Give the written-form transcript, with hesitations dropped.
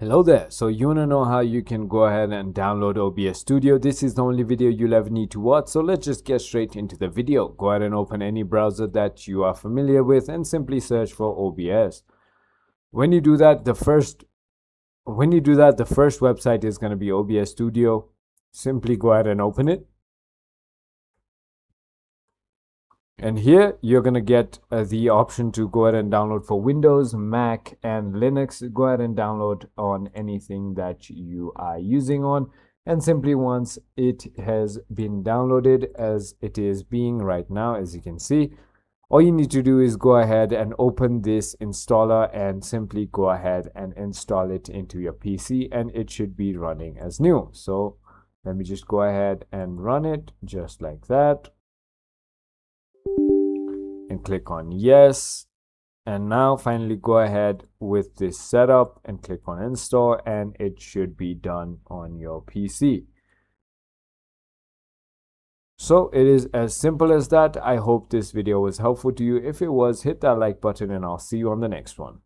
Hello there. So you want to know how you can go ahead and download OBS Studio. This is the only video you'll ever need to watch. So let's just get straight into the video. Go ahead and open any browser that you are familiar with and simply search for OBS. When you do that, the first website is going to be OBS Studio. Simply go ahead and open it. And here you're going to get the option to go ahead and download for Windows, Mac, and Linux. Go ahead and download on anything that you are using on. And simply once it has been downloaded, as it is being right now, as you can see, all you need to do is go ahead and open this installer and simply go ahead and install it into your PC, and it should be running as new. So let me just go ahead and run it just like that. And click on yes, and now finally go ahead with this setup and click on install, and it should be done on your PC. So it is as simple as that. I hope this video was helpful to you. If it was, hit that like button and I'll see you on the next one.